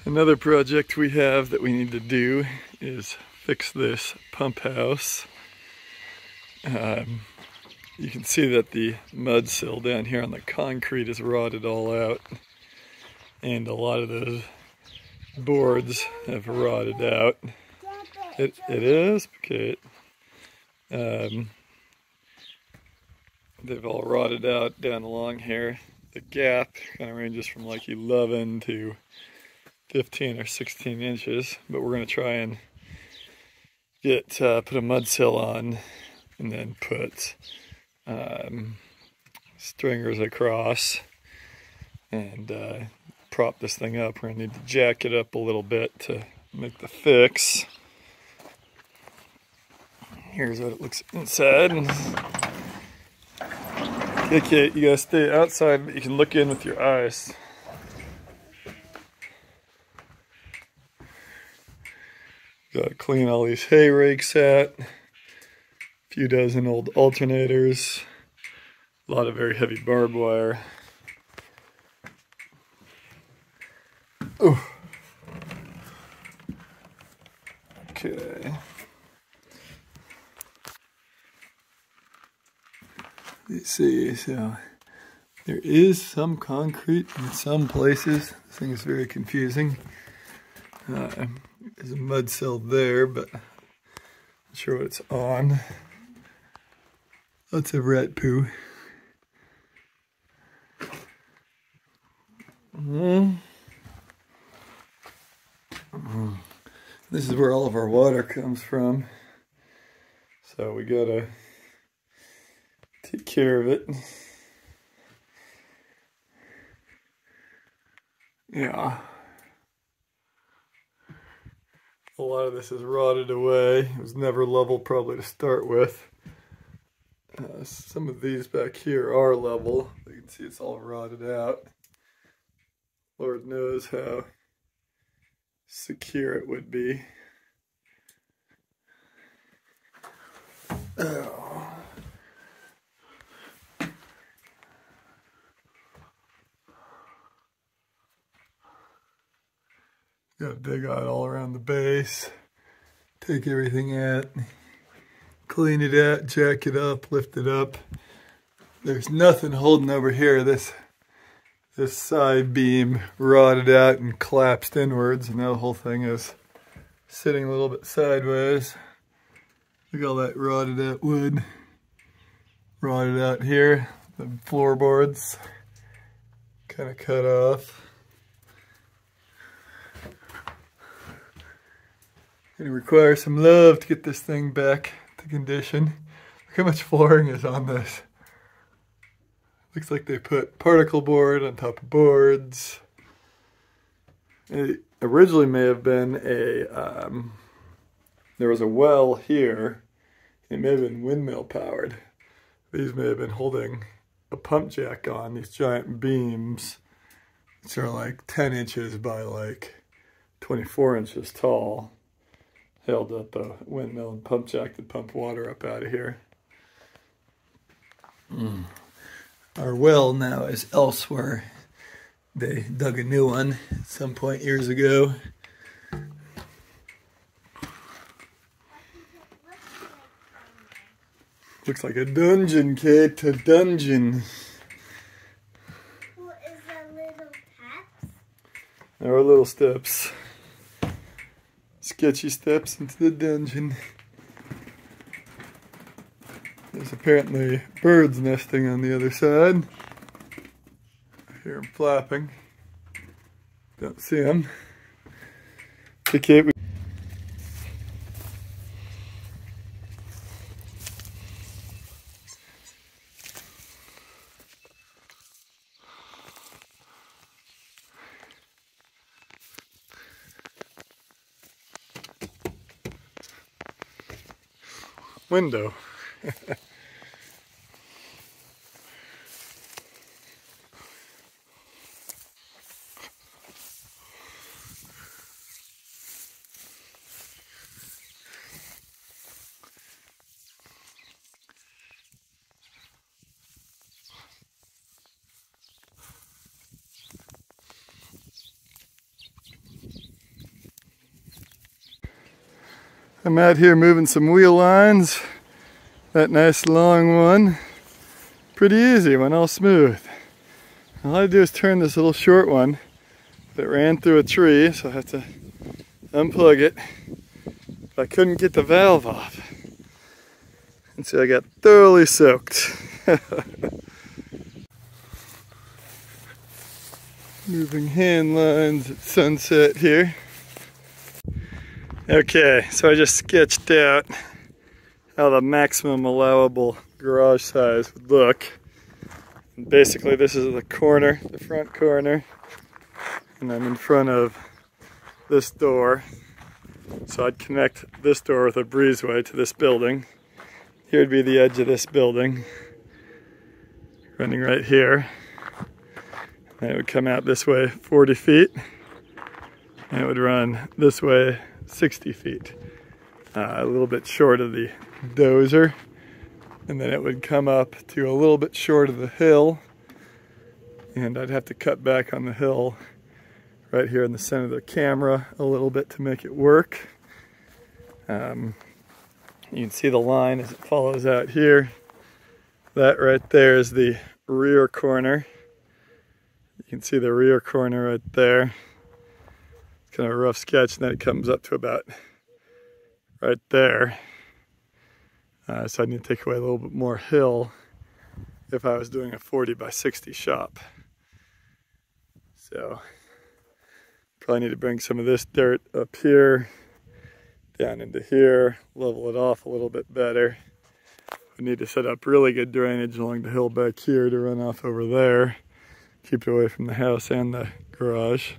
Another project we have that we need to do is fix this pump house. You can see that the mud sill down here on the concrete is rotted all out, and a lot of those boards have rotted out. It is? Okay. They've all rotted out down along here. The gap kind of ranges from like 11 to 15 or 16 inches, but we're going to try and put a mud sill on and then put stringers across and prop this thing up. We're going to need to jack it up a little bit to make the fix. Here's what it looks inside. Okay, you gotta stay outside, but you can look in with your eyes. Gotta clean all these hay rakes out. A few dozen old alternators. A lot of very heavy barbed wire. Oh. Okay. Let's see, so there is some concrete in some places. This thing is very confusing. There's a mud sill there, but I'm not sure what it's on. Lots of rat poo. This is where all of our water comes from. So we gotta take care of it. Yeah. A lot of this is rotted away. It was never level probably to start with. Some of these back here are level. You can see it's all rotted out. Lord knows how secure it would be. Oh. Gotta dig out all around the base, take everything out, clean it out, jack it up, lift it up. There's nothing holding over here. This side beam rotted out and collapsed inwards, and now the whole thing is sitting a little bit sideways. Look at all that rotted out wood. Rotted out here. The floorboards kind of cut off. Gonna require some love to get this thing back to condition. Look how much flooring is on this. Looks like they put particle board on top of boards. It originally may have been a, there was a well here. It may have been windmill powered. These may have been holding a pump jack on, these giant beams, which are like 10 inches by like 24 inches tall. Held up a windmill and pump jack to pump water up out of here. Our well now is elsewhere. They dug a new one at some point years ago. Looks like a dungeon, Kate, a dungeon. What is the little steps? There are little steps. Sketchy steps into the dungeon. There's apparently birds nesting on the other side. I hear them flapping. Don't see them. Okay, window. I'm out here moving some wheel lines. That nice long one. Pretty easy, went all smooth. All I do is turn this little short one that ran through a tree, so I have to unplug it. But I couldn't get the valve off. And so I got thoroughly soaked. Moving hand lines at sunset here. Okay, so I just sketched out how the maximum allowable garage size would look. And basically this is the corner, the front corner, and I'm in front of this door. So I'd connect this door with a breezeway to this building. Here'd be the edge of this building, running right here. And it would come out this way 40 feet, and it would run this way 60 feet. A little bit short of the dozer, and then it would come up to a little bit short of the hill, and I'd have to cut back on the hill right here in the center of the camera a little bit to make it work. You can see the line as it follows out here. That right there is the rear corner. You can see the rear corner right there. It's kind of a rough sketch, and then it comes up to about right there. So I need to take away a little bit more hill if I was doing a 40 by 60 shop. So probably need to bring some of this dirt up here, down into here, level it off a little bit better. We need to set up really good drainage along the hill back here to run off over there. Keep it away from the house and the garage.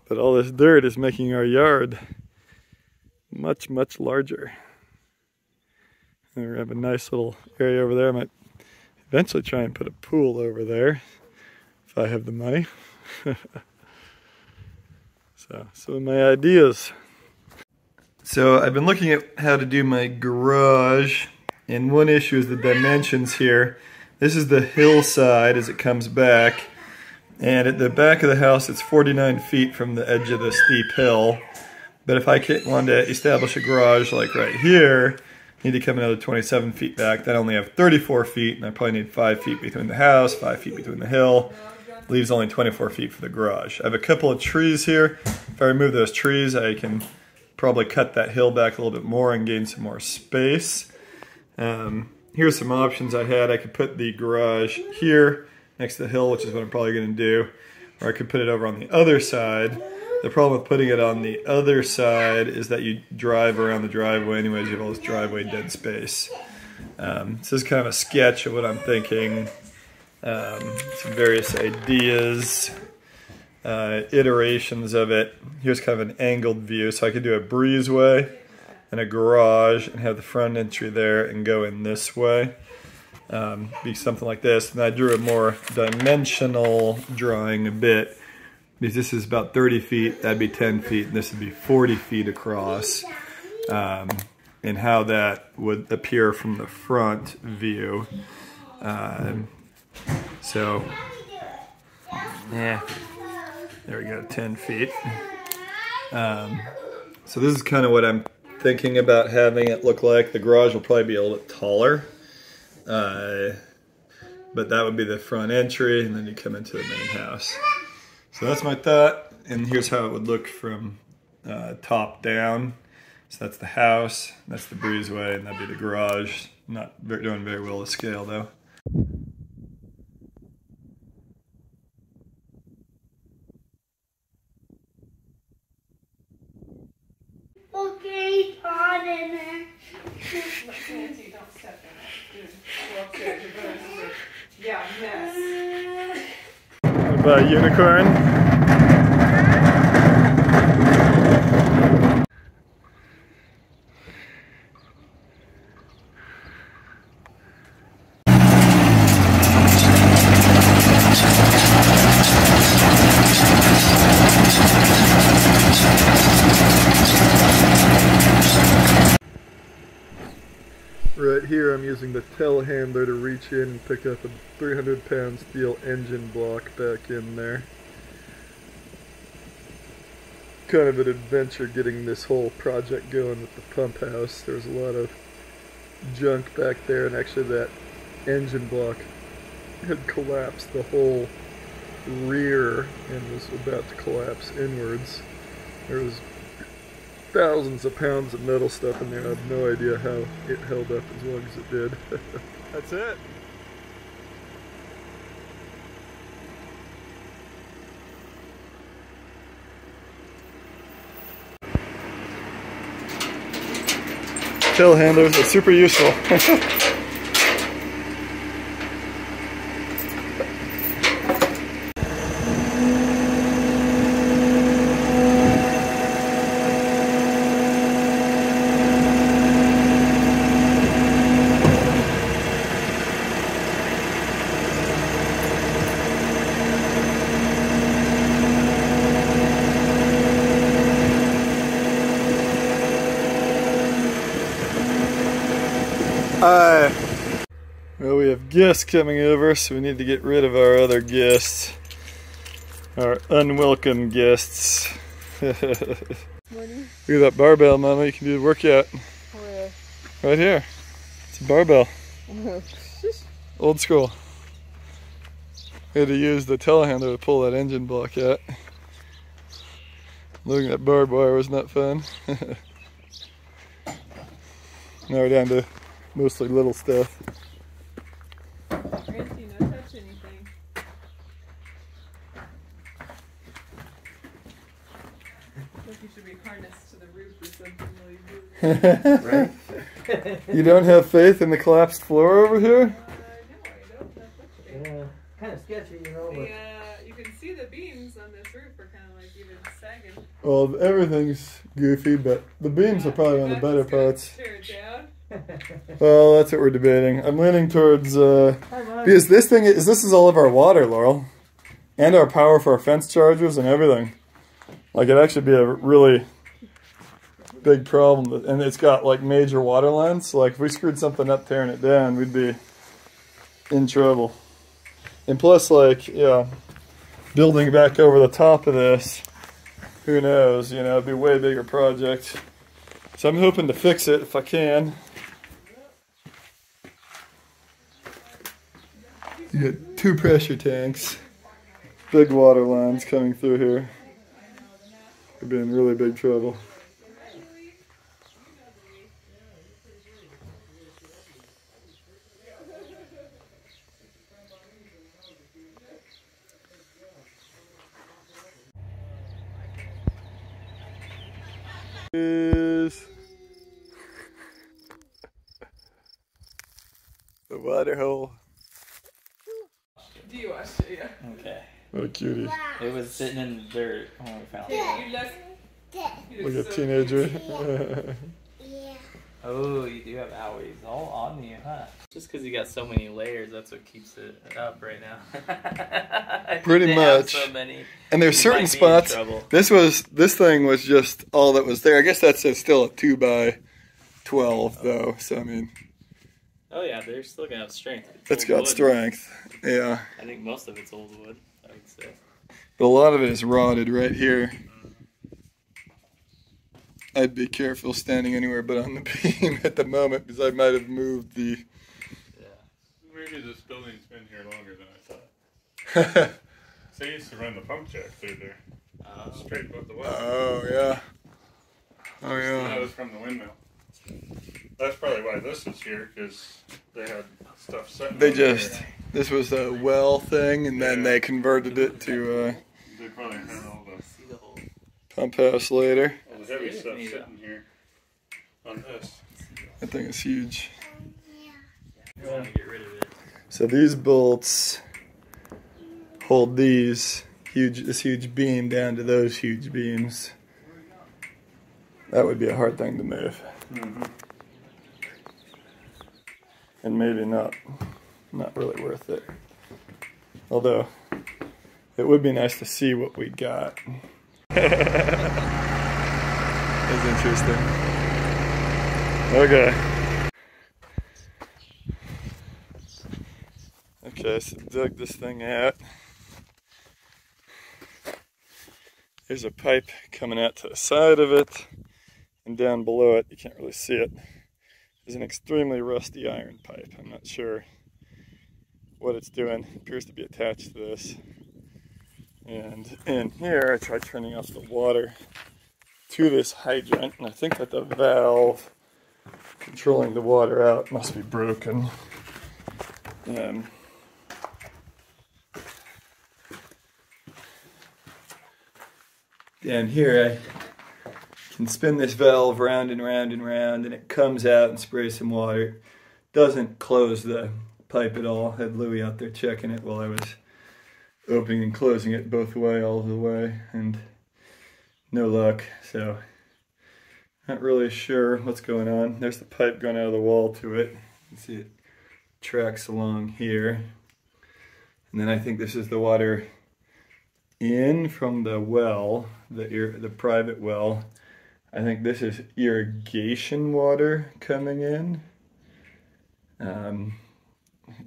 But all this dirt is making our yard much, much larger. And we have a nice little area over there. I might eventually try and put a pool over there if I have the money. So, some of my ideas. So I've been looking at how to do my garage, and one issue is the dimensions here. This is the hillside as it comes back, and at the back of the house it's 49 feet from the edge of the steep hill. But if I wanted to establish a garage like right here, I need to come another 27 feet back. Then I only have 34 feet, and I probably need 5 feet between the house, 5 feet between the hill. Leaves only 24 feet for the garage. I have a couple of trees here. If I remove those trees, I can probably cut that hill back a little bit more and gain some more space. Here's some options I had. I could put the garage here next to the hill, which is what I'm probably going to do. Or I could put it over on the other side. The problem with putting it on the other side is that you drive around the driveway anyways. You have all this driveway dead space. This is kind of a sketch of what I'm thinking. Some various ideas, iterations of it. Here's kind of an angled view. So I could do a breezeway and a garage and have the front entry there and go in this way. Be something like this. And I drew a more dimensional drawing a bit, because this is about 30 feet, that'd be 10 feet, and this would be 40 feet across. And how that would appear from the front view. So, yeah, there we go, 10 feet. So this is kind of what I'm thinking about having it look like. The garage will probably be a little bit taller, but that would be the front entry, and then you come into the main house. So that's my thought, and here's how it would look from top down. So that's the house, that's the breezeway, and that'd be the garage. Not doing very well to scale though. Okay, it's hot in there. Nancy, don't step in it. Go upstairs, you're going to yeah, mess. What about unicorn? Right here I'm using the telehandler to reach in and pick up a 300-pound steel engine block back in there. kind of an adventure getting this whole project going with the pump house. There was a lot of junk back there, and actually that engine block had collapsed the whole rear and was about to collapse inwards. There was thousands of pounds of metal stuff in there. I have no idea how it held up as long as it did. That's it. Telehandlers are super useful. Well, we have guests coming over, so we need to get rid of our other guests. Our unwelcome guests. Look at that barbell, Mama. You can do the workout. Where? Right here. It's a barbell. Old school. We had to use the telehandler to pull that engine block out. Looking at barbed wire was not fun. Now we're down to mostly little stuff. Rancy, no touch anything. Look, you should be harnessed to the roof or something while you do it. Right? You don't have faith in the collapsed floor over here? No, I don't. That's okay. Yeah, kind of sketchy, you know. But You can see the beams on this roof are kind of like even sagging. Well, everything's goofy, but the beams are probably one of the better parts. Tear it down. Well, that's what we're debating. I'm leaning towards, because this is all of our water, Laurel. And our power for our fence chargers and everything. Like, it'd actually be a really big problem. And it's got, like, major water lines. So, like, if we screwed something up tearing it down, we'd be in trouble. And plus, like, yeah, building back over the top of this, who knows, you know, it'd be a way bigger project. So I'm hoping to fix it if I can. You got 2 pressure tanks, big water lines coming through here. Could be in really big trouble. Is the water hole. Do you wash it? Yeah. okay. What a cutie. It was sitting in the dirt when we found it. You left. You Like look a so teenager. Yeah. Oh, you do have owies all on you, huh? Just because you got so many layers, that's what keeps it up right now. Pretty They have much. So many, And there's you certain might be in spots. trouble. This thing was just all that was there. I guess that's still a 2x12 though. So I mean, Oh yeah, they're still gonna have strength. it's old got wood. strength. Yeah, I think most of it's old wood, I would say. but a lot of it is rotted right here. I'd be careful standing anywhere but on the beam at the moment because I might have moved the. Yeah. Maybe this building's been here longer than I thought. So I used to run the pump jack through there, straight above the well. Oh yeah. Oh That yeah. was from the windmill. That's probably why this is here, because they had stuff sitting They over there. just. This was a well thing, and then they converted it to They probably had all See the whole. pump house later. the heavy stuff sitting here on this. That thing is huge. You want to get rid of it. So these bolts hold this huge beam down to those huge beams. That would be a hard thing to move. Mm-hmm. And maybe not really worth it. Although, it would be nice to see what we got. That's interesting. Okay. Okay, so dug this thing out. Here's a pipe coming out to the side of it, and down below it, you can't really see it, is an extremely rusty iron pipe. I'm not sure what it's doing. It appears to be attached to this. And in here, I tried turning off the water to this hydrant, and I think that the valve controlling the water out must be broken. Down here, I can spin this valve round and round and round, and it comes out and sprays some water. It doesn't close the pipe at all. I had Louie out there checking it while I was opening and closing it both way, all the way, and no luck. So, not really sure what's going on. There's the pipe going out of the wall to it. You can see it tracks along here. And then I think this is the water in from the well, the private well. I think this is irrigation water coming in. And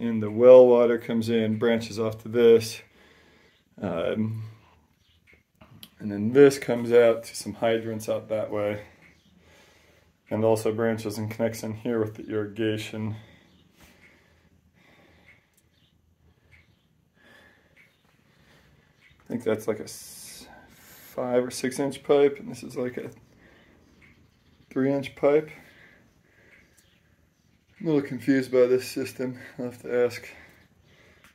the well water comes in, branches off to this. And then this comes out to some hydrants out that way. And also branches and connects in here with the irrigation. I think that's like a 5 or 6 inch pipe, and this is like a 3-inch pipe. I'm a little confused by this system. I'll have to ask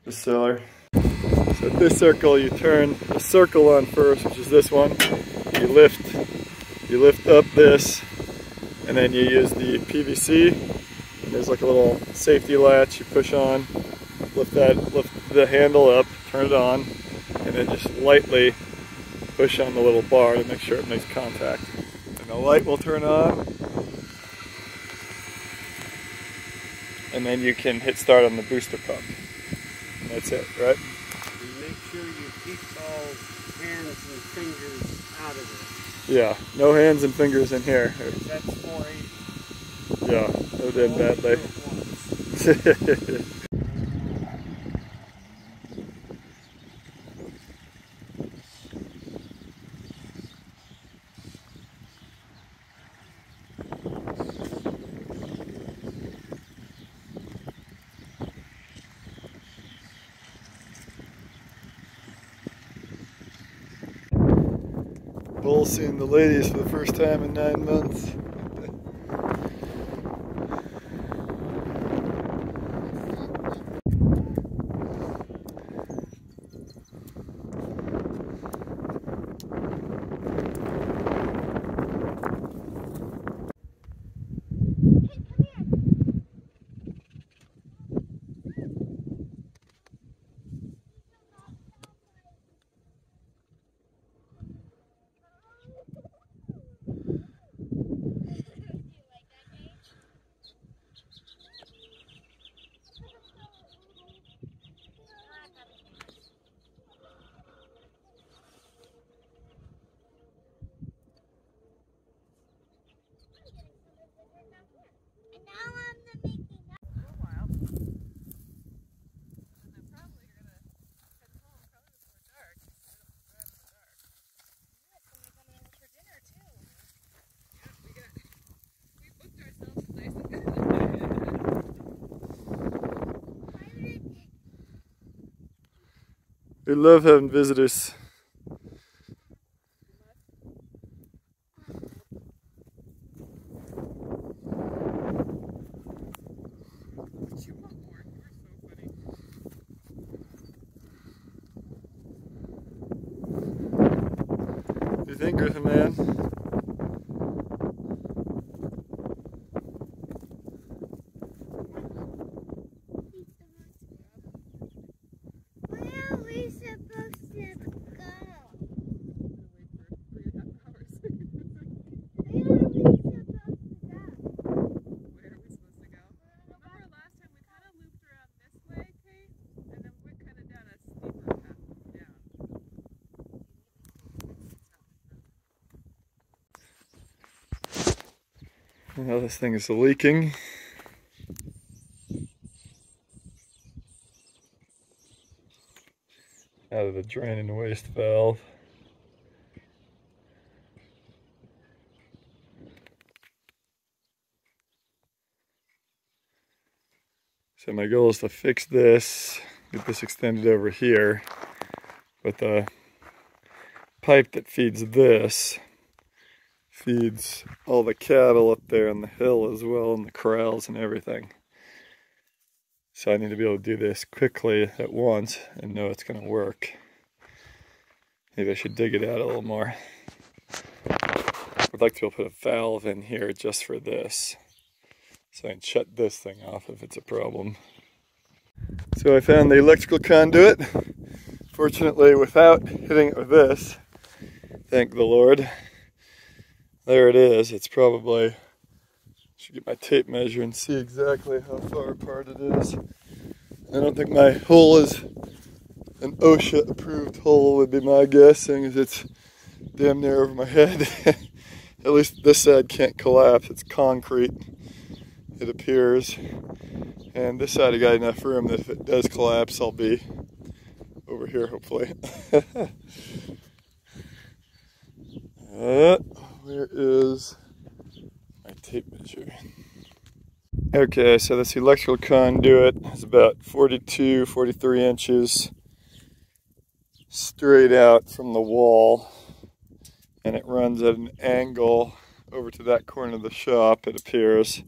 the seller. So at this circle, you turn the circle on first, which is this one. You lift up this, and then you use the PVC. And there's like a little safety latch you push on. Lift the handle up, turn it on, and then just lightly push on the little bar to make sure it makes contact. And the light will turn on. And then you can hit start on the booster pump. And that's it, right? And make sure you keep all hands and fingers out of it. Yeah, no hands and fingers in here. That's 480. Yeah, no did badly. Bull's seeing the ladies for the first time in 9 months. We love having visitors. What do you think, Griffin man? Where are we supposed to go? Where are we supposed to go? Where are we supposed to go? Remember last time we kind of looped around this way, Kate? And then we went kind of down a steeper path down. Well, this thing is leaking. Out of the drain and waste valve. So my goal is to fix this, get this extended over here, but the pipe that feeds this feeds all the cattle up there on the hill as well, and the corrals and everything. So I need to be able to do this quickly at once and know it's going to work. Maybe I should dig it out a little more. I'd like to be able to put a valve in here just for this, so I can shut this thing off if it's a problem. So I found the electrical conduit, fortunately without hitting it with this. Thank the Lord. There it is. It's probably, should get my tape measure and see exactly how far apart it is. I don't think my hole is an OSHA approved hole would be my guess, seeing as it's damn near over my head. At least this side can't collapse, it's concrete, it appears. And this side I got enough room that if it does collapse, I'll be over here hopefully. Where is my tape measure? Okay, so this electrical conduit is about 42, 43 inches straight out from the wall, and it runs at an angle over to that corner of the shop, it appears.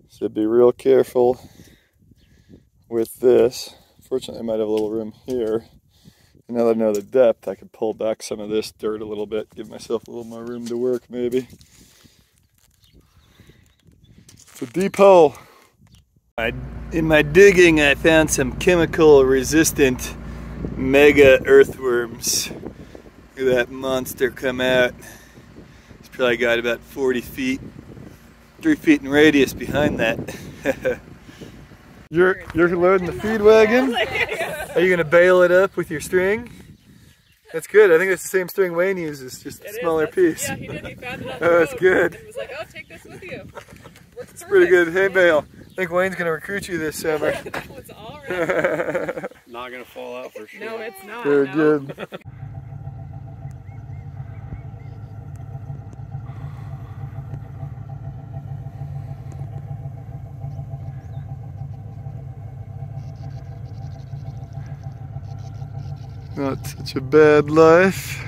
So be real careful with this. Fortunately, I might have a little room here. And now that I know the depth, I could pull back some of this dirt a little bit, give myself a little more room to work maybe. It's a deep hole. In my digging, I found some chemical resistant mega earthworms. Look at that monster come out. It's probably got about 40 feet, 3 feet in radius behind that. You're loading the feed wagon? Are you gonna bail it up with your string? That's good. I think that's the same string Wayne uses, just a smaller piece. Yeah, he did. He found it on the Oh, that's boat. good. He was like, oh, take this with you. It's pretty good hay bale. I think Wayne's gonna recruit you this summer. That was all right. Not gonna fall out for sure. No, it's not. Very no. good. Not such a bad life.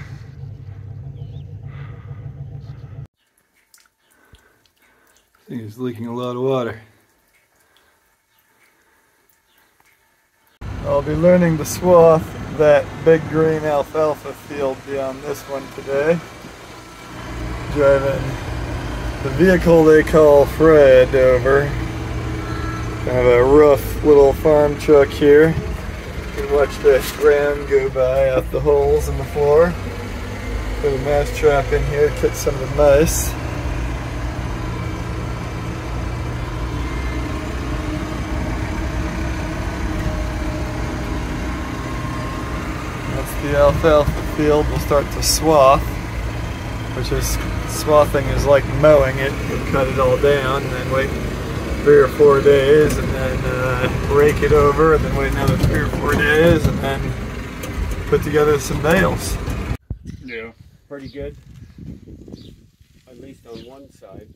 I think it's leaking a lot of water. I'll be learning to swath that big green alfalfa field beyond this one today. Driving the vehicle they call Fred over. Kind of a rough little farm truck here. You can watch the ground go by out the holes in the floor. Put a mouse trap in here to catch some of the mice. That's the alfalfa field. We'll start to swath, which is, swathing is like mowing it. You cut it all down and then wait 3 or 4 days and then rake it over and then wait another 3 or 4 days and then put together some bales. Yeah, pretty good. At least on one side.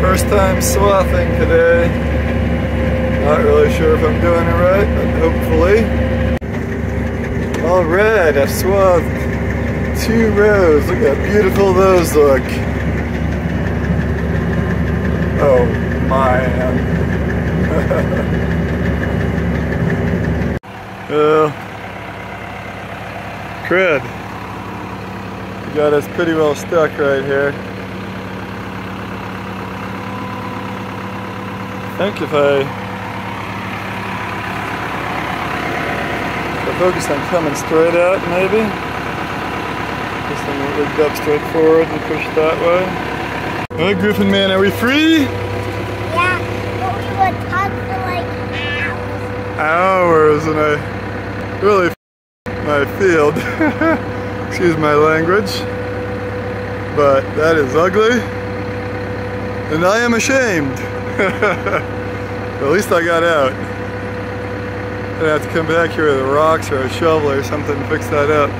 First time swathing today. Not really sure if I'm doing it right, but hopefully. Alright, I've swathed 2 rows. Look how beautiful those look. Oh man. Well, crud. We got us pretty well stuck right here. I think if I focus on coming straight out, maybe. this thing rigged up straightforward and pushed that way. Alright, Griffin Man, are we free? Yeah, but we would talk for like Hours, and I really my field. Excuse my language. But that is ugly. And I am ashamed. At least I got out. I'm gonna have to come back here with rocks or a shovel or something to fix that up.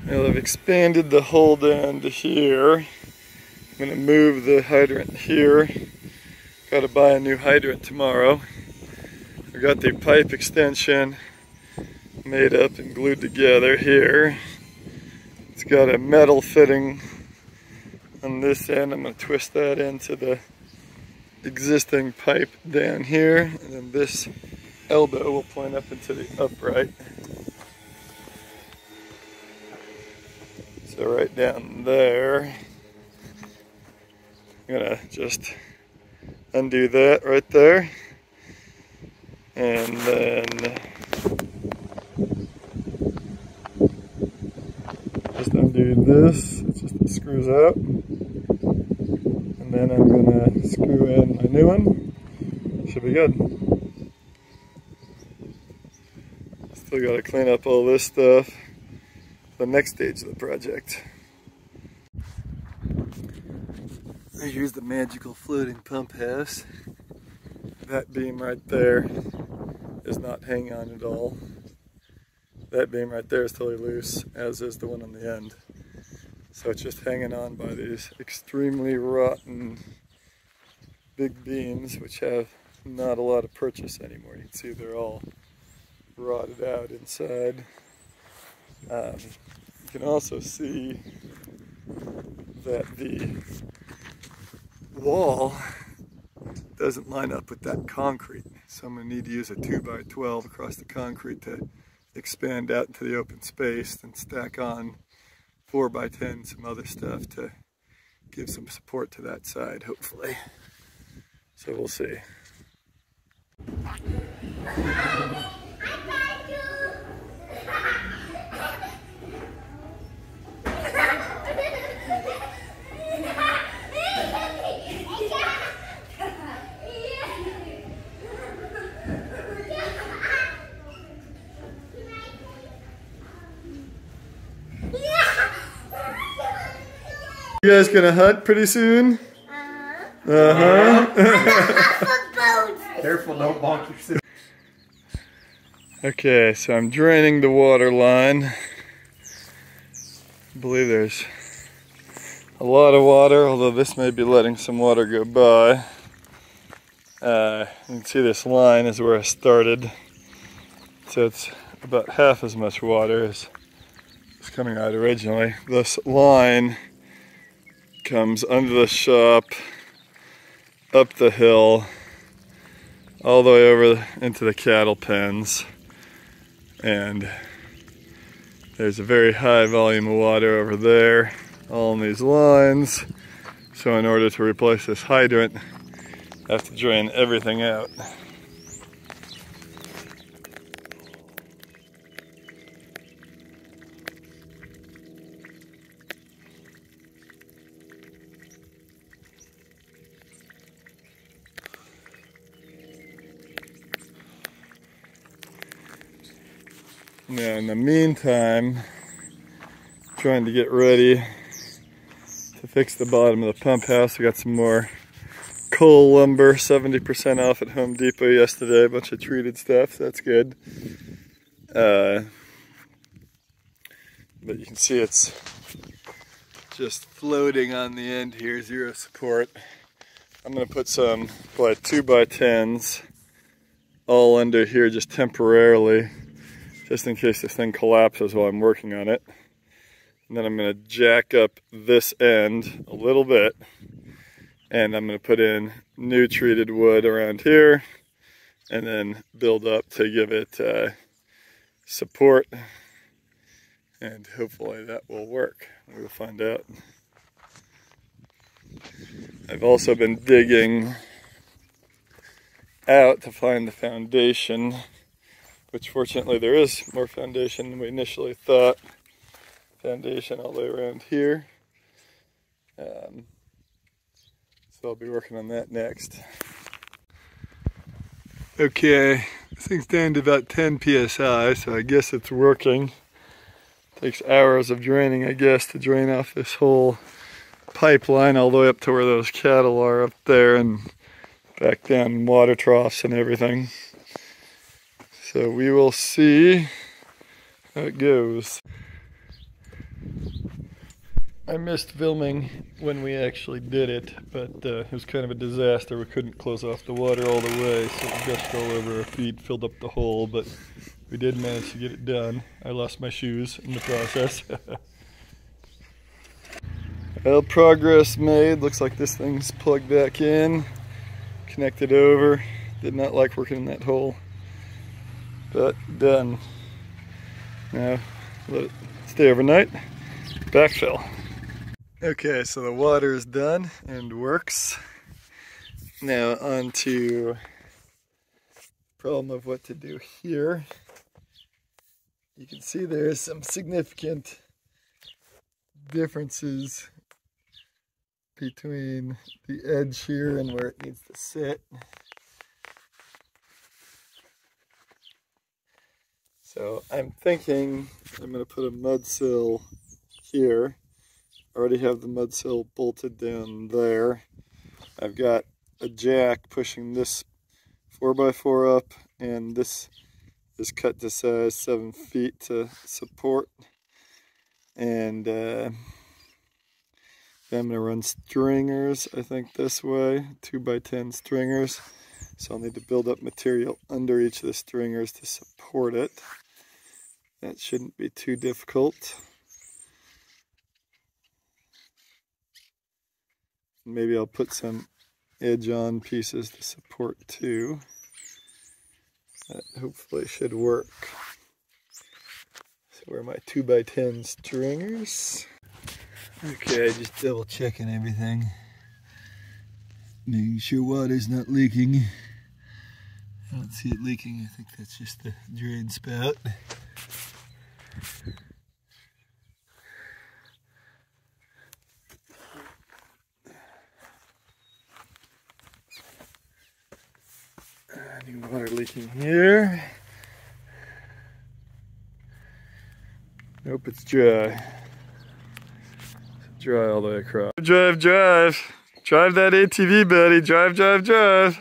Well, I've expanded the hole down to here. I'm going to move the hydrant here. Got to buy a new hydrant tomorrow. I got the pipe extension made up and glued together here. It's got a metal fitting on this end. I'm going to twist that into the existing pipe down here, and then this elbow will point up into the upright. So right down there, I'm gonna just undo that right there, and then just undo this. It just screws out, and then I'm gonna screw in my new one. Should be good. Still gotta clean up all this stuff. The next stage of the project. Here's the magical floating pump house. That beam right there is not hanging on at all. That beam right there is totally loose, as is the one on the end. So it's just hanging on by these extremely rotten big beams, which have not a lot of purchase anymore. You can see they're all rotted out inside. You can also see that the wall doesn't line up with that concrete. So I'm going to need to use a 2x12 across the concrete to expand out into the open space and stack on 4x10 some other stuff to give some support to that side, hopefully. So we'll see. You guys gonna hunt pretty soon? Careful, don't bonk yourself. Okay, so I'm draining the water line. I believe there's a lot of water, although this may be letting some water go by. You can see this line is where I started. So it's about half as much water as was coming out originally. This line comes under the shop, up the hill, all the way over into the cattle pens, and there's a very high volume of water over there, all in these lines. So in order to replace this hydrant, I have to drain everything out. Now, in the meantime, trying to get ready to fix the bottom of the pump house. We got some more coal lumber, 70% off at Home Depot yesterday. A bunch of treated stuff, so that's good. But you can see it's just floating on the end here, zero support. I'm gonna put some 2x10s all under here just temporarily, just in case this thing collapses while I'm working on it. And then I'm gonna jack up this end a little bit, and I'm gonna put in new treated wood around here, and then build up to give it support, and hopefully that will work. We'll find out. I've also been digging out to find the foundation, which fortunately there is more foundation than we initially thought. Foundation all the way around here. So I'll be working on that next. Okay, this thing's down to about 10 psi, so I guess it's working. Takes hours of draining, I guess, to drain off this whole pipeline all the way up to where those cattle are up there and back down water troughs and everything. So we will see how it goes. I missed filming when we actually did it, but it was kind of a disaster. We couldn't close off the water all the way, so it gushed all over our feet, filled up the hole, but we did manage to get it done. I lost my shoes in the process. Well, progress made. Looks like this thing's plugged back in, connected over. Did not like working in that hole, but done. Now let it stay overnight. Backfill. Okay, so the water is done and works. Now on to the problem of what to do here. You can see there's some significant differences between the edge here and where it needs to sit. So I'm thinking I'm going to put a mud sill here. I already have the mud sill bolted down there. I've got a jack pushing this 4x4 up, and this is cut to size 7 feet to support. And then I'm going to run stringers, I think this way, 2x10 stringers. So I'll need to build up material under each of the stringers to support it. That shouldn't be too difficult. Maybe I'll put some edge-on pieces to support too. That hopefully should work. So where are my 2x10 stringers? Okay, just double checking everything. Making sure water's not leaking. I don't see it leaking. I think that's just the drain spout. Any water leaking here? Nope, it's dry. It's dry all the way across. Drive, drive. Drive that ATV, buddy. Drive, drive, drive.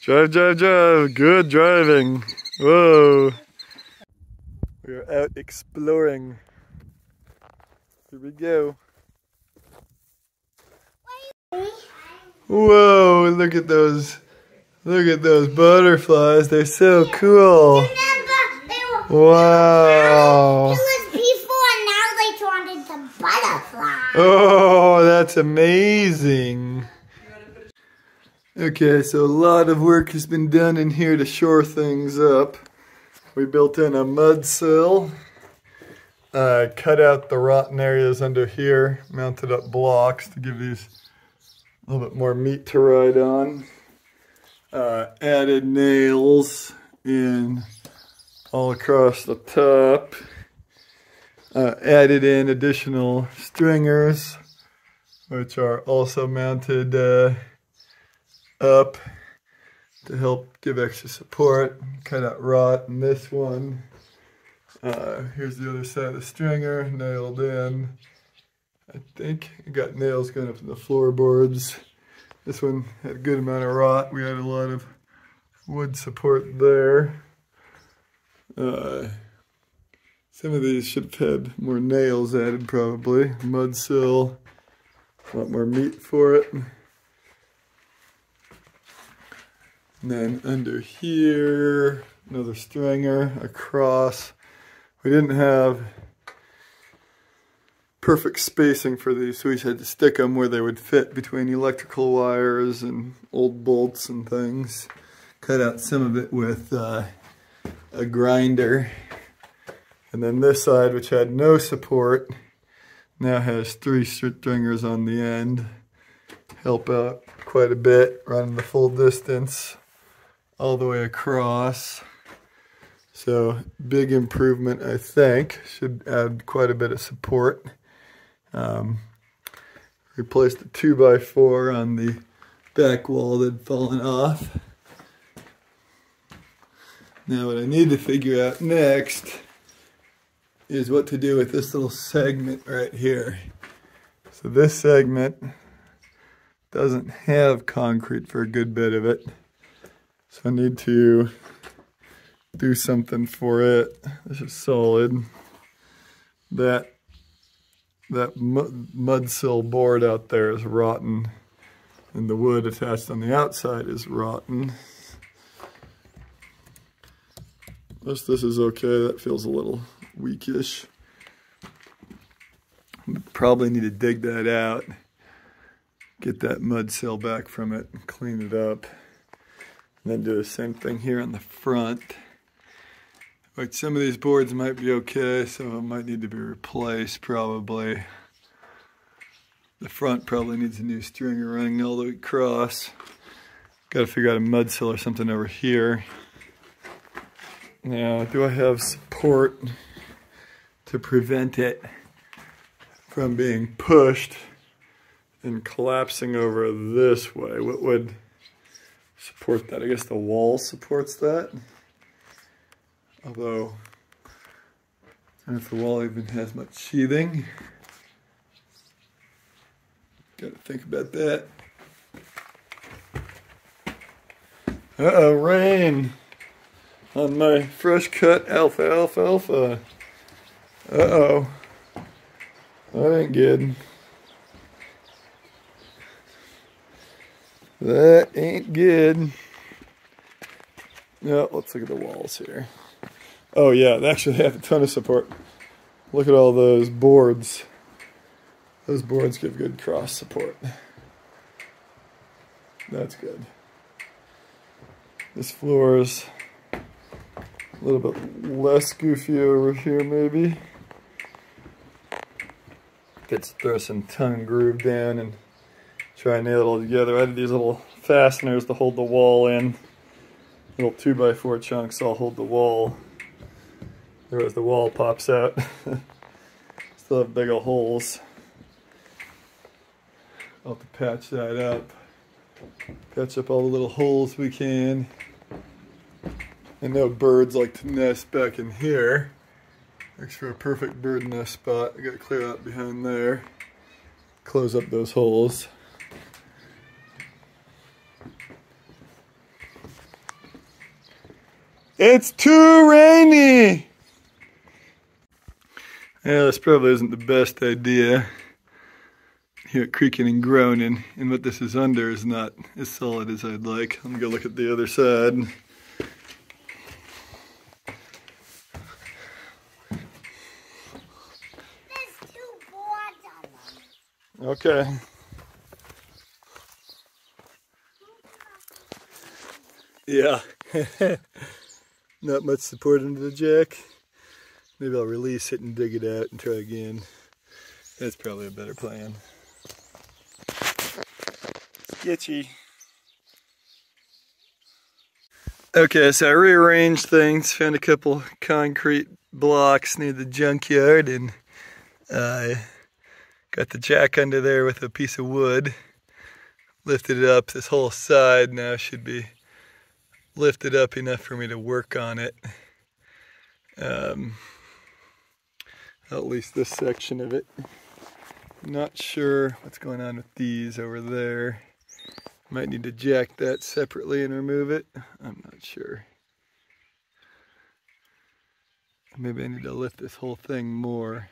Drive, drive, drive. Good driving. Whoa. We are out exploring. Here we go. Whoa, look at those. Look at those butterflies. They're so cool. Wow. It was peaceful and now they turned into butterflies. Oh, that's amazing. Okay, so a lot of work has been done in here to shore things up. We built in a mud sill, cut out the rotten areas under here, mounted up blocks to give these a little bit more meat to ride on. Added nails in all across the top. Added in additional stringers, which are also mounted up to help give extra support. Cut out rot in this one. Here's the other side of the stringer, nailed in. I think I got nails going up in the floorboards. This one had a good amount of rot. We had a lot of wood support there. Some of these should have had more nails added probably. Mud sill, a lot more meat for it. And then under here, another stringer across. We didn't have perfect spacing for these, so we just had to stick them where they would fit between electrical wires and old bolts and things. Cut out some of it with a grinder. And then this side, which had no support, now has 3 stringers on the end. Help out quite a bit, running the full distance all the way across. So big improvement, I think. Should add quite a bit of support. Replaced the 2x4 on the back wall that had fallen off. Now what I need to figure out next is what to do with this little segment right here. So this segment doesn't have concrete for a good bit of it. So I need to do something for it. This is solid. That mud sill board out there is rotten, and the wood attached on the outside is rotten. This is okay. That feels a little weakish. Probably need to dig that out, get that mud sill back from it, and clean it up. And then do the same thing here on the front. Like some of these boards might be okay, some of them might need to be replaced probably. The front probably needs a new stringer running all the way across. Got to figure out a mud sill or something over here. Now, do I have support to prevent it from being pushed and collapsing over this way? What would support that? I guess the wall supports that. Although, I don't know if the wall even has much sheathing. Gotta think about that. Uh-oh, rain on my fresh cut alfalfa. Uh-oh. That ain't good. That ain't good. No, let's look at the walls here. Oh yeah, they actually have a ton of support. Look at all those boards. Those boards give good cross support. That's good. This floor is a little bit less goofy over here maybe. Could throw some tongue groove down and try and nail it all together. I did these little fasteners to hold the wall in. Little 2x4 chunks all hold the wall. Otherwise the wall pops out. Still have big old holes. I'll have to patch that up. Patch up all the little holes we can. I know birds like to nest back in here. Makes for a perfect bird nest spot. I gotta clear out behind there. Close up those holes. It's too rainy! Yeah, this probably isn't the best idea. Hear it creaking and groaning, and what this is under is not as solid as I'd like. Let me go look at the other side. There's 2 boards on them. Okay. Yeah. Not much support under the jack. Maybe I'll release it and dig it out and try again. That's probably a better plan. Sketchy. Okay, so I rearranged things, found a couple concrete blocks near the junkyard, and I got the jack under there with a piece of wood. Lifted it up. This whole side now should be lifted up enough for me to work on it. At least this section of it. Not sure what's going on with these over there. Might need to jack that separately and remove it. I'm not sure. Maybe I need to lift this whole thing more.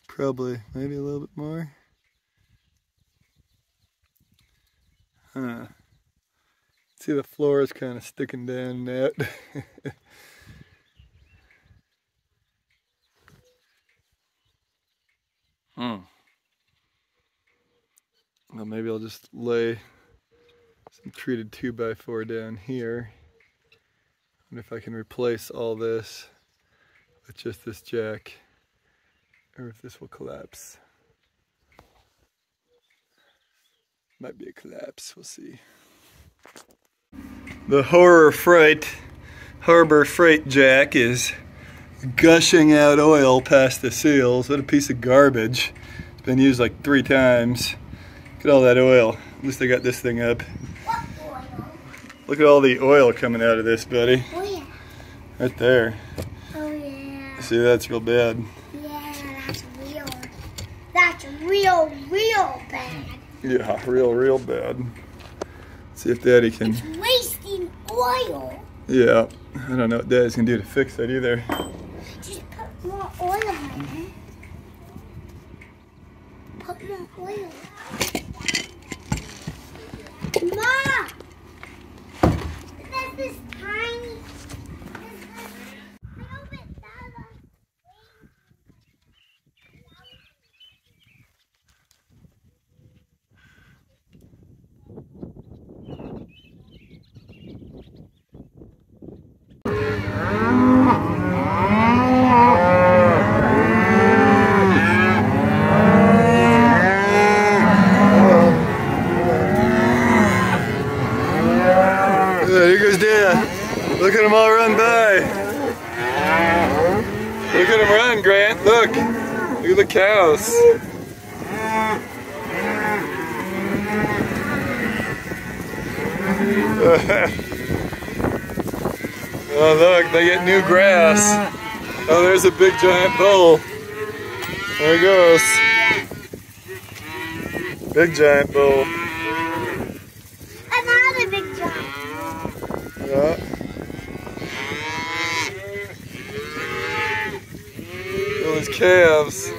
Probably, maybe a little bit more. Huh. See, the floor is kind of sticking down that. Well, maybe I'll just lay some treated 2x4 down here. And if I can replace all this with just this jack, or if this will collapse. Might be a collapse, we'll see. The Harbor Freight jack is gushing out oil past the seals. What a piece of garbage. It's been used like 3 times. Look at all that oil. At least I got this thing up. What oil? Look at all the oil coming out of this, buddy. Oh yeah. Right there. Oh yeah. See, that's real bad. Yeah, that's real. That's real bad. Yeah, real bad. Let's see if Daddy can... It's wasting oil. Yeah, I don't know what Daddy's gonna do to fix that either. Just put more oil in it. Put more oil. Mom! This is tiny. Here goes Dad. Look at them all run by. Look at them run, Grant. Look. Look at the cows. Oh, look, they get new grass. Oh, there's a big giant bull. There he goes. Big giant bull. Another big giant. Yeah. Those calves.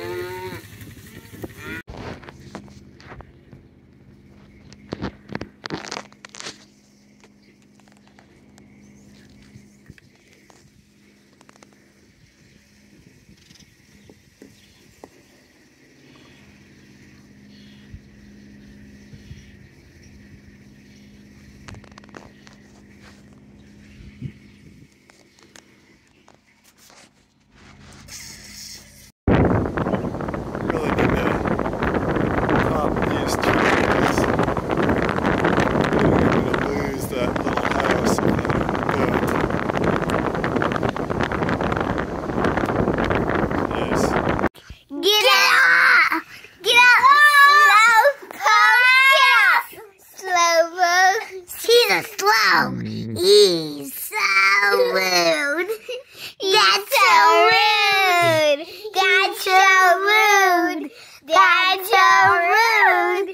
He's so rude. That's so rude. That's so rude. That's so rude.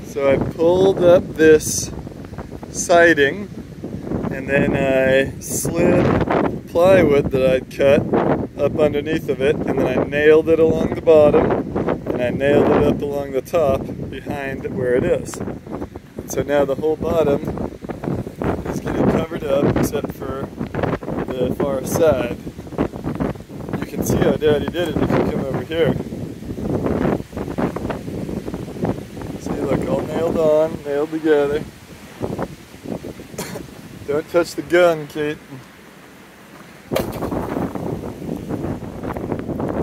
So I pulled up this siding and then I slid plywood that I'd cut up underneath of it, and then I nailed it along the bottom and I nailed it up along the top behind where it is. So now the whole bottom is getting covered up except for the far side. You can see how Daddy did it if you come over here. Look, all nailed on, nailed together. Don't touch the gun, Kate.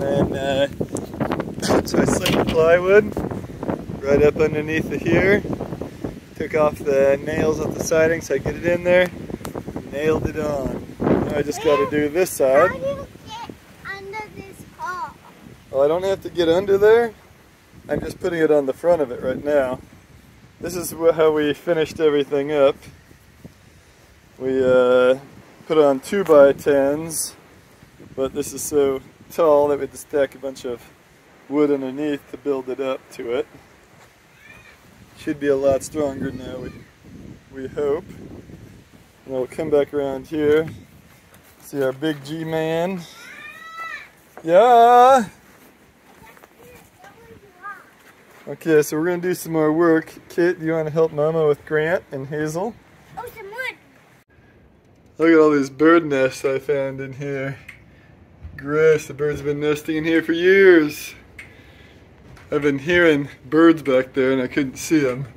And so I slid the plywood right up underneath the here. Took off the nails off the siding so I get it in there. Nailed it on. Now I just got to do this side. How do you get under this car? Oh, I don't have to get under there. I'm just putting it on the front of it right now. This is how we finished everything up. We put on 2x10s, but this is so tall that we had to stack a bunch of wood underneath to build it up to it. Should be a lot stronger now, we hope. And we'll come back around here, see our big G-man. Yeah! Okay, so we're going to do some more work. Kate, do you want to help Mama with Grant and Hazel? Oh, some wood. Look at all these bird nests I found in here. Gross, the birds have been nesting in here for years. I've been hearing birds back there and I couldn't see them.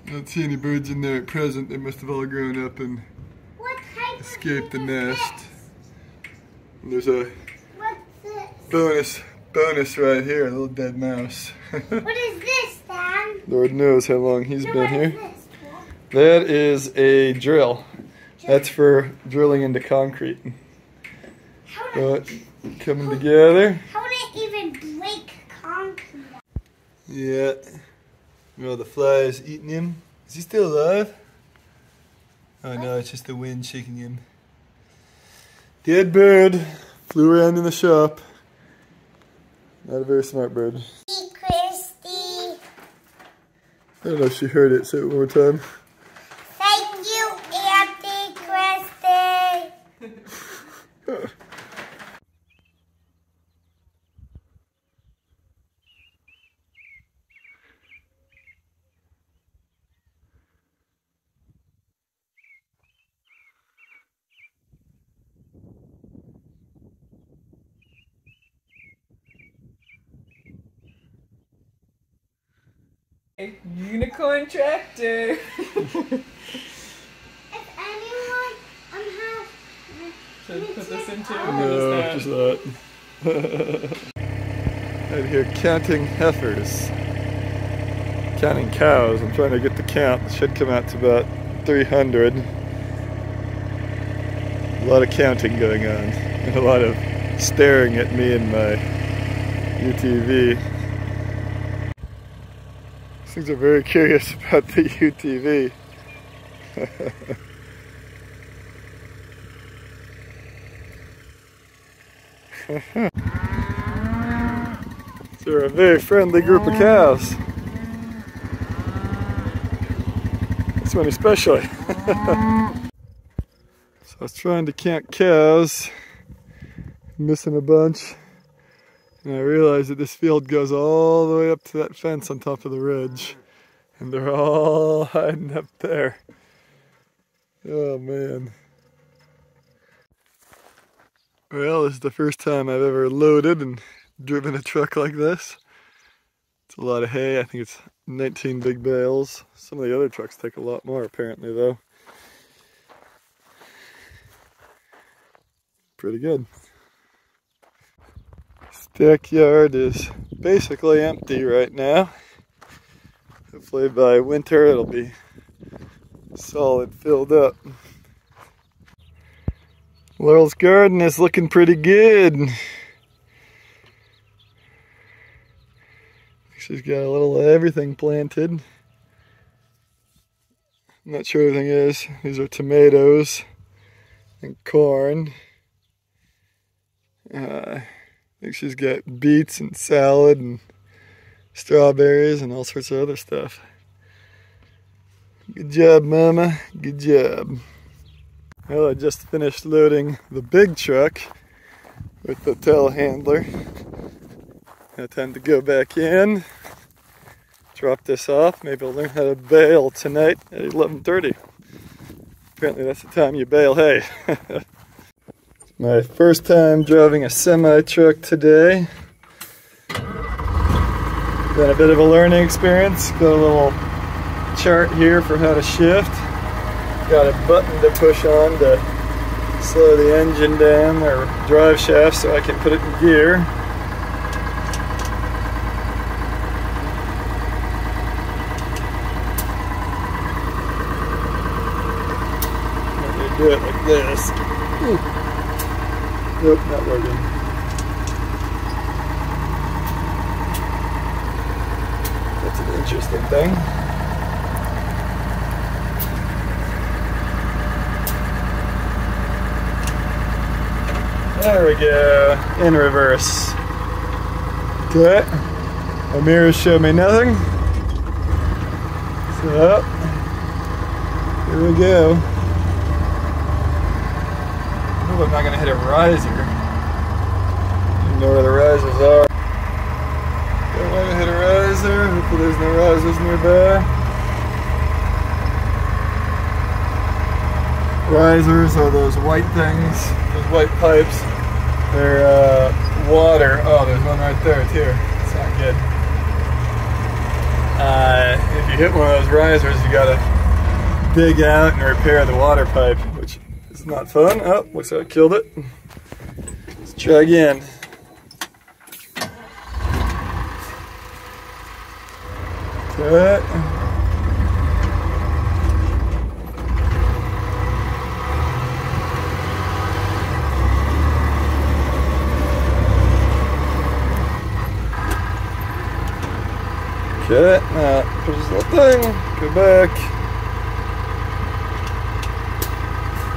I don't see any birds in there at present. They must have all grown up and escaped the nest. And there's a bonus right here, a little dead mouse. What is this, Dad? Lord knows how long he's been here. What is this? That is a drill. That's for drilling into concrete. But coming together. How would it even break concrete? Yeah. Well, the fly is eating him. Is he still alive? Oh no, it's just the wind shaking him. Dead bird. Flew around in the shop. Not a very smart bird. Hey, Christy. I don't know if she heard it. Say it one more time. Thank you, Auntie Christy. Unicorn tractor. If anyone have Should I put this into? No, just that. Out here counting heifers. Counting cows. I'm trying to get the count. It should come out to about 300. A lot of counting going on. And a lot of staring at me and my UTV. These things are very curious about the UTV. They're a very friendly group of cows. This one especially. So I was trying to count cows, missing a bunch, and I realized that this field goes all the way up to that fence on top of the ridge, and they're all hiding up there. Oh man. Well, this is the first time I've ever loaded and driven a truck like this. It's a lot of hay. I think it's 19 big bales. Some of the other trucks take a lot more apparently though. Pretty good. Backyard is basically empty right now. Hopefully by winter it'll be solid filled up. Laurel's garden is looking pretty good. She's got a little of everything planted. I'm not sure everything is. These are tomatoes and corn. I think she's got beets and salad and strawberries and all sorts of other stuff. Good job, Mama. Good job. Well, I just finished loading the big truck with the telehandler. Now time to go back in, drop this off. Maybe I'll learn how to bale tonight at 11:30. Apparently that's the time you bale hay. My first time driving a semi-truck today. Been a bit of a learning experience. Got a little chart here for how to shift. Got a button to push on to slow the engine down or drive shaft so I can put it in gear. Let me do it like this. Ooh. Nope, not working. That's an interesting thing. There we go. In reverse. Okay. My mirrors show me nothing. So, here we go. I hope I'm not going to hit a riser. I don't know where the risers are. Don't want to hit a riser. Hopefully there's no risers nearby. Risers are those white things, those white pipes. They're water. Oh, there's one right there too. It's not good. If you hit one of those risers, you gotta dig out and repair the water pipe, which is not fun. Oh, looks like I killed it. Let's try again. Okay. Okay, now push this little thing, go back.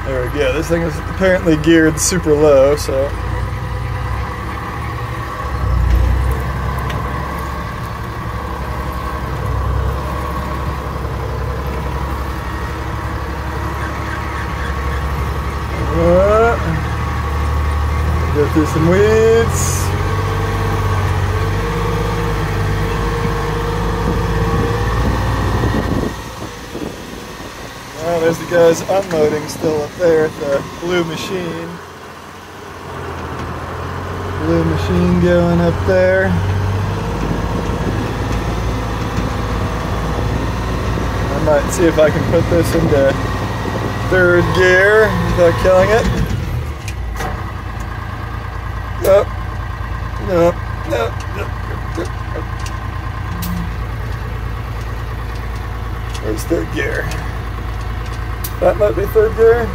There we go. This thing is apparently geared super low, so. Go through some weeds. Oh, there's the guys unloading still up there at the blue machine. Blue machine going up there. I might see if I can put this into third gear without killing it. Nope. Nope. Nope. Nope. Where's third gear? That might be third gear.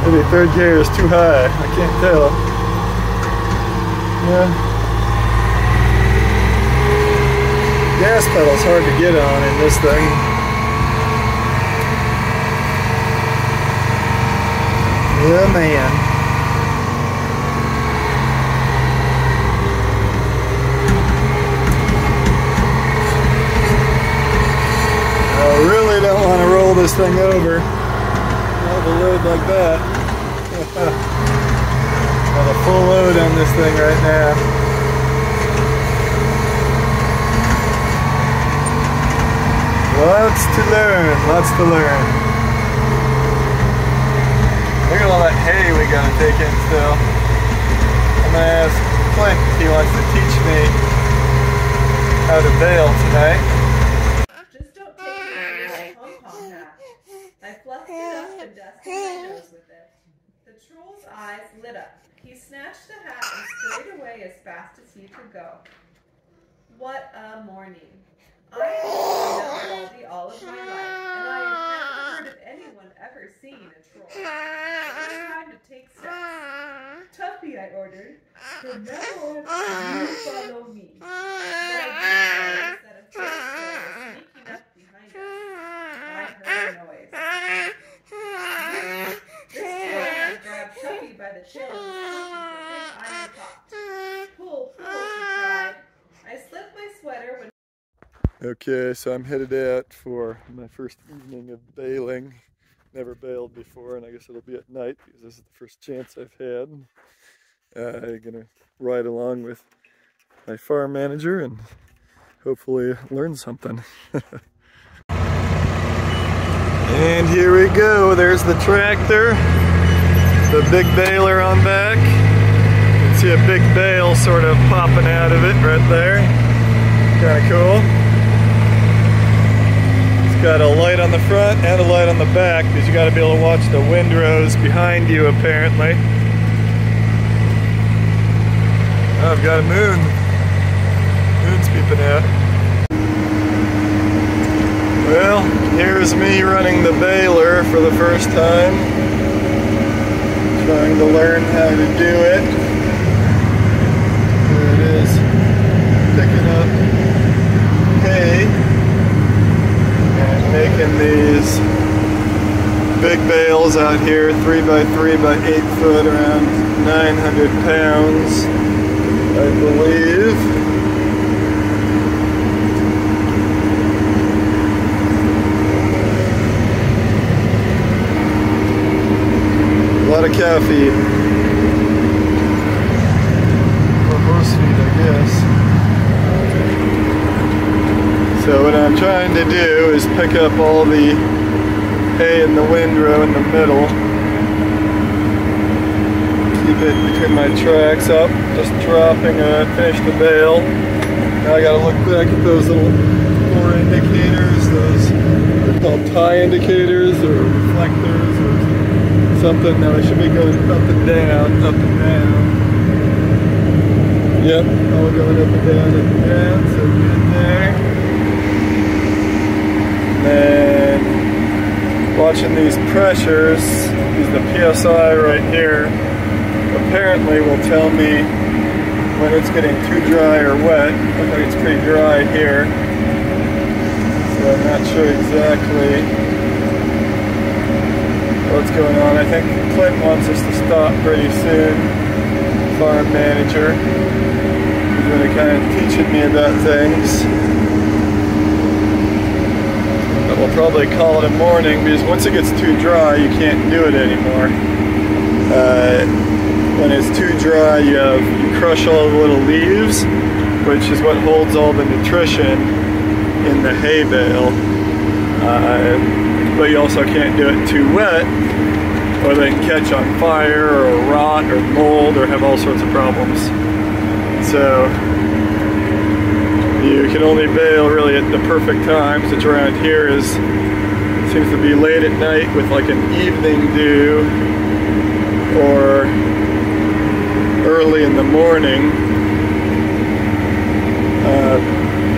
Maybe third gear is too high. I can't tell. Yeah. Gas pedal's hard to get on in this thing. Yeah, man. I really don't want to roll this thing over. Have a load like that. Got a full load on this thing right now. Lots to learn, lots to learn. Look at all that hay we gotta take in still. I'm gonna ask Clint if he wants to teach me how to bale tonight. Just don't take me with this pom-pom hat. I fluffed it up and dusted my nose with it. The troll's eyes lit up. He snatched the hat and strayed away as fast as he could go. What a morning. I have known Baldy all of my life, and I have never heard of anyone ever seeing a troll. It was time to take steps. Tuffy, I ordered. From now on, you follow me. But I did notice that a troll was sneaking up behind us. I heard a noise. This time, grabbed Tuffy by the tail and pushed him for big iron pot. Pull, pull, she cried. I slipped my sweater when Okay, so I'm headed out for my first evening of baling. Never baled before, and I guess it'll be at night because this is the first chance I've had. I'm gonna ride along with my farm manager and hopefully learn something. And here we go. There's the tractor, the big baler on back. You can see a big bale sort of popping out of it right there. Kind of cool. Got a light on the front and a light on the back because you got to be able to watch the windrows behind you apparently. Oh, I've got a moon. Moon's peeping out. Well, here's me running the baler for the first time. Trying to learn how to do it. There it is. Picking up. making these big bales out here, 3 by 3 by 8 foot, around 900 pounds, I believe. A lot of cow feed. Or horse feed, I guess. So what I'm trying to do is pick up all the hay in the windrow in the middle. Keep it between my tracks up. Just dropping, finish the bale. Now I gotta look back at those little 4 indicators, those they're called tie indicators or reflectors or something. Now they should be going up and down, up and down. Yep, all going up and down, so good there. And watching these pressures, the PSI right here, apparently will tell me when it's getting too dry or wet. Looks like it's pretty dry here, so I'm not sure exactly what's going on. I think Clint wants us to stop pretty soon, farm manager. He's really kind of teaching me about things. But we'll probably call it a morning because once it gets too dry, you can't do it anymore. When it's too dry, you crush all the little leaves, which is what holds all the nutrition in the hay bale. But you also can't do it too wet, or they can catch on fire or rot or mold or have all sorts of problems. So you can only bale really at the perfect times, which around here seems to be late at night with like an evening dew, or early in the morning,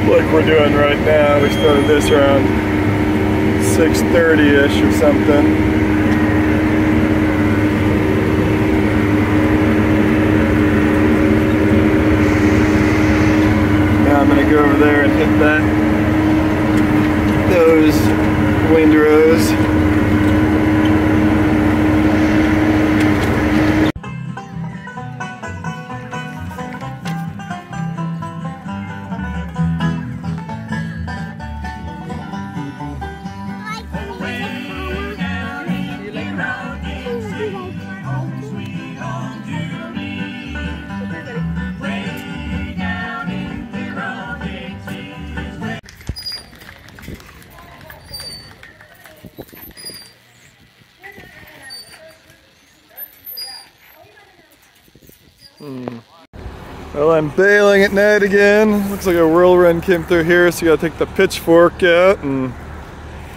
like we're doing right now. We started this around 6:30-ish or something. Now I'm going to go over there and hit those windrows. Well, I'm baling at night again. Looks like a whirlwind came through here, so you gotta take the pitchfork out and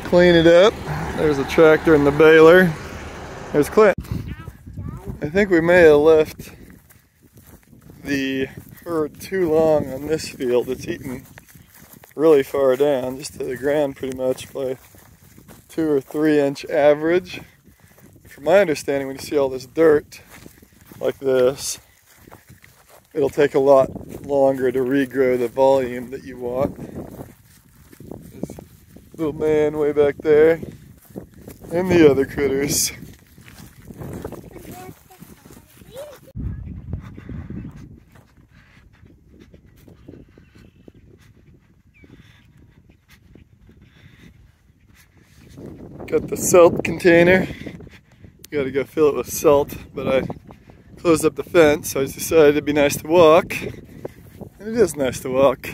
clean it up. There's a tractor and the baler. There's Clint. I think we may have left the herd too long on this field. It's eaten really far down, just to the ground pretty much by 2 or 3 inch average. From my understanding, when you see all this dirt like this, it'll take a lot longer to regrow the volume that you want. There's little man way back there, and the other critters. Got the salt container. Gotta go fill it with salt, but I closed up the fence, so I decided it'd be nice to walk. And it is nice to walk.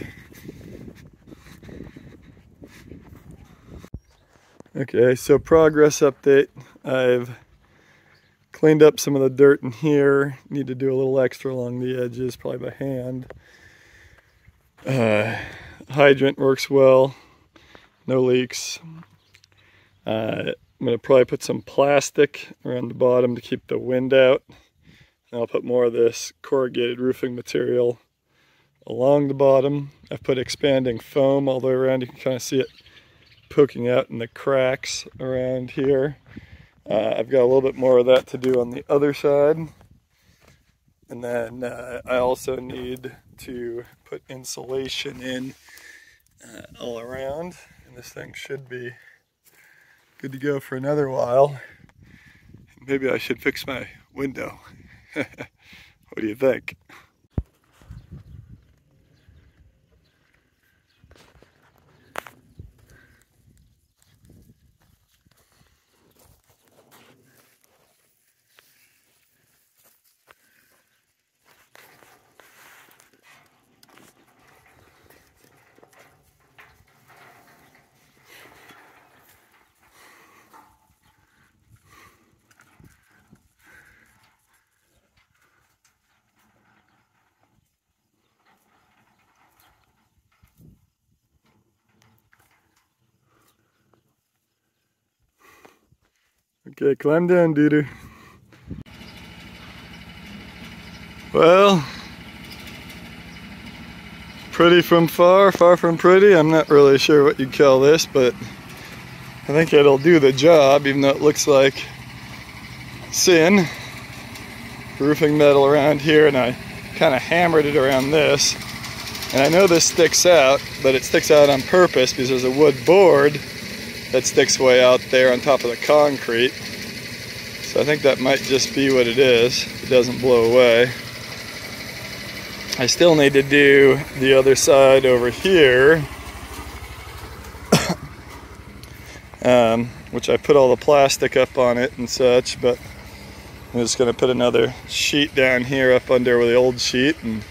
Okay, so progress update. I've cleaned up some of the dirt in here. Need to do a little extra along the edges, probably by hand. Hydrant works well. No leaks. I'm going to probably put some plastic around the bottom to keep the wind out. And I'll put more of this corrugated roofing material along the bottom. I've put expanding foam all the way around. You can kind of see it poking out in the cracks around here. I've got a little bit more of that to do on the other side. And then I also need to put insulation in all around. And this thing should be good to go for another while. Maybe I should fix my window. What do you think? Okay, climb down, Doo-Doo. Well, pretty from far, far from pretty. I'm not really sure what you'd call this, but I think it'll do the job, even though it looks like sin. Roofing metal around here, and I kind of hammered it around this. And I know this sticks out, but it sticks out on purpose because there's a wood board that sticks way out there on top of the concrete. So I think that might just be what it is. It doesn't blow away. I still need to do the other side over here, which I put all the plastic up on it and such, but I'm just going to put another sheet down here up under the old sheet, and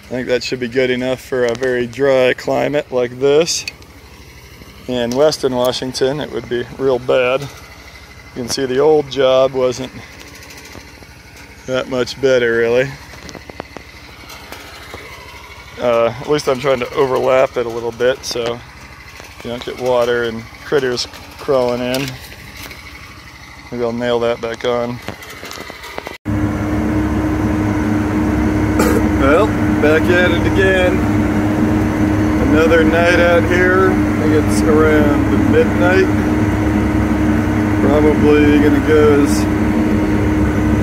I think that should be good enough for a very dry climate like this. In Western Washington, it would be real bad. You can see the old job wasn't that much better, really. At least I'm trying to overlap it a little bit so you don't get water and critters crawling in. Maybe I'll nail that back on. Well, back at it again. Another night out here. I think it's around midnight. Probably gonna go as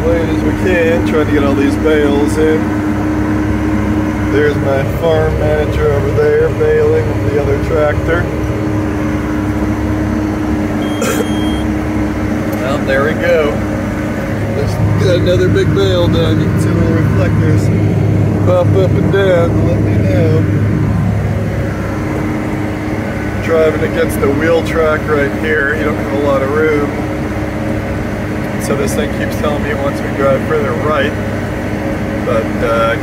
late as we can, trying to get all these bales in. There's my farm manager over there baling with the other tractor. Well, there we go. Just got another big bale done. You can see little reflectors pop up and down to let me know. Driving against the wheel track right here, you don't have a lot of room. So this thing keeps telling me it wants me to drive further right, but I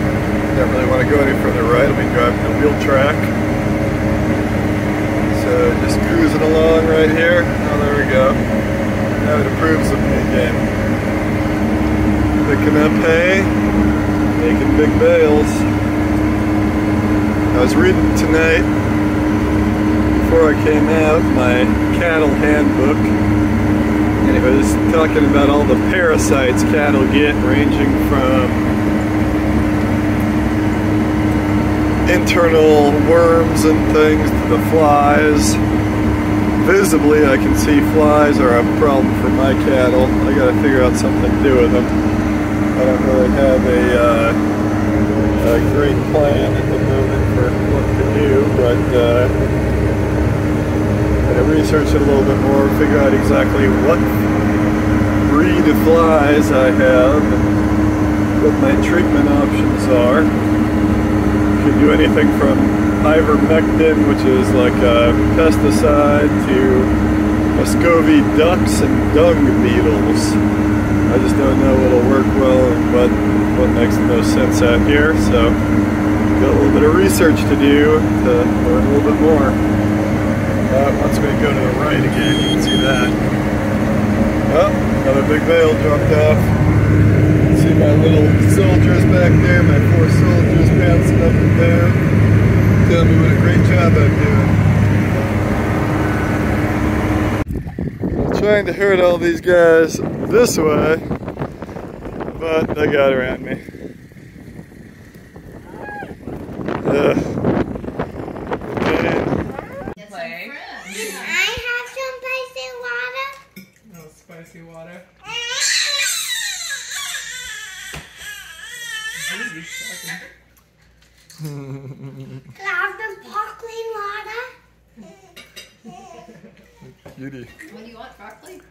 don't really want to go any further right. I'll be driving the wheel track. So just cruising along right here. Oh, there we go. Now it approves of me again. Picking up hay, making big bales. I was reading tonight, before I came out, my cattle handbook, and it was talking about all the parasites cattle get, ranging from internal worms and things to the flies. Visibly, I can see flies are a problem for my cattle. I gotta figure out something to do with them. I don't really have a great plan at the moment for what to do, but research it a little bit more, figure out exactly what breed of flies I have and what my treatment options are. You can do anything from ivermectin, which is like a pesticide, to Muscovy ducks and dung beetles. I just don't know what'll work well and what makes the most sense out here, so got a little bit of research to do to learn a little bit more. Wants me to go to the right again, you can see that. Oh, another big bale dropped off. See my little soldiers back there, my 4 soldiers bouncing up and down. Telling me what a great job I'm doing. I'm trying to herd all these guys this way, but they got around me. Spicy water. Can I have the sparkling water? beauty. What do you want, broccoli?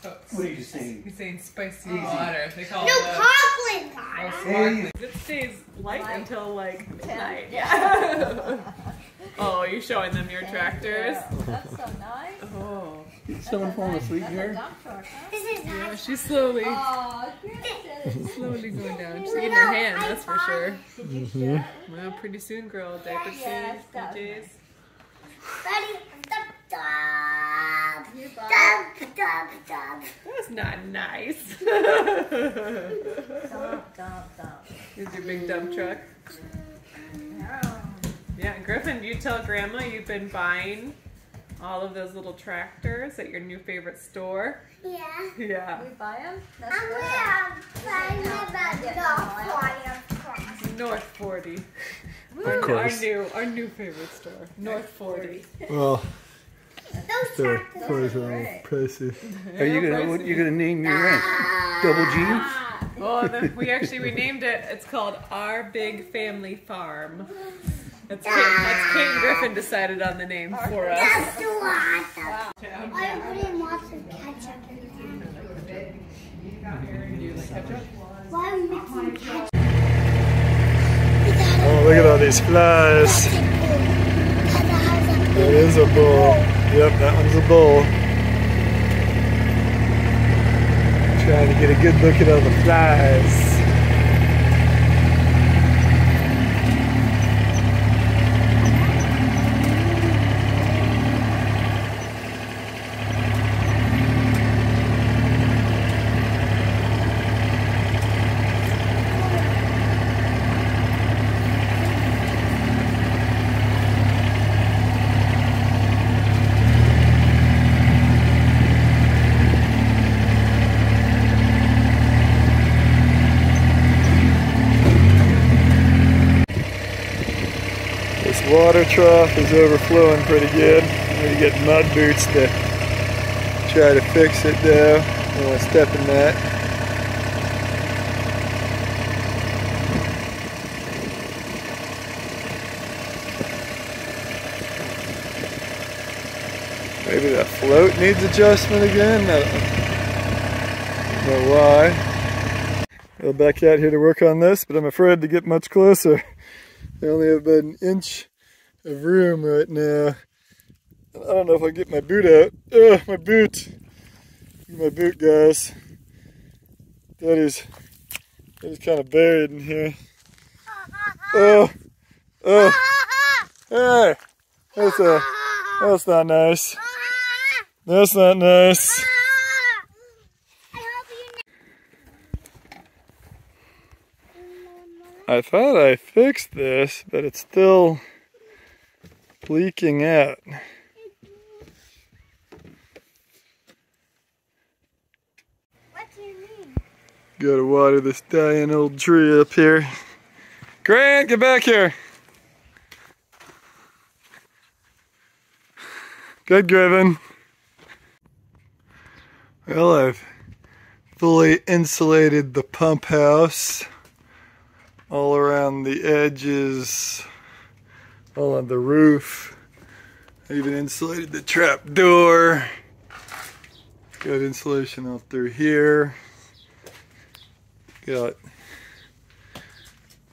Oh, What are you saying? he's saying spicy water. They call No it sparkling oh, water. sparkling. It stays light until like midnight. Yeah. Oh, you're showing them your tractors? That's so nice. Oh. Did someone fall asleep here? Dump truck, huh? This is Yeah, nice. she's slowly Oh, Kirsten. going down. She's eating her hand, that's for sure. Did you share? Well, pretty soon, girl. Diaper Yes, change, that was PJs. Ready? Dub, dub. You bought Dub, dub, dub. That's not nice. Dump, dump, dump. Here's your big dump truck. Yeah, Griffin, you tell Grandma you've been buying all of those little tractors at your new favorite store. Yeah. Yeah. We buy them? That's I'm good. going to the North 40. Of course. Our new favorite store. North 40. Well, Those the tractors. toys are all pricey. Are you gonna what you gonna name your ranch? Double G? Well, we actually renamed it. It's called Our Big Family Farm. That's Kate and Griffin decided on the name for us. That's too hot. I'm putting lots of ketchup in there. Why are we mixing ketchup? Oh, look at all these flies. That is a bull. Yep, that one's a bull. Trying to get a good look at all the flies. This water trough is overflowing pretty good. I'm going to get mud boots to try to fix it though. I don't want to step in that. Maybe that float needs adjustment again. I don't know why. Go back out here to work on this, but I'm afraid to get much closer. I only have about an inch of room right now. I don't know if I can get my boot out. Ugh, my boot. Look at my boot, guys. That is kind of buried in here. Oh, hey, that's not nice. That's not nice. I thought I fixed this, but it's still leaking out. What do you mean? Gotta water this dying old tree up here. Grant, get back here. Good, Griffin. Well, I've fully insulated the pump house. All around the edges, all on the roof. I even insulated the trap door. Got insulation all through here. Got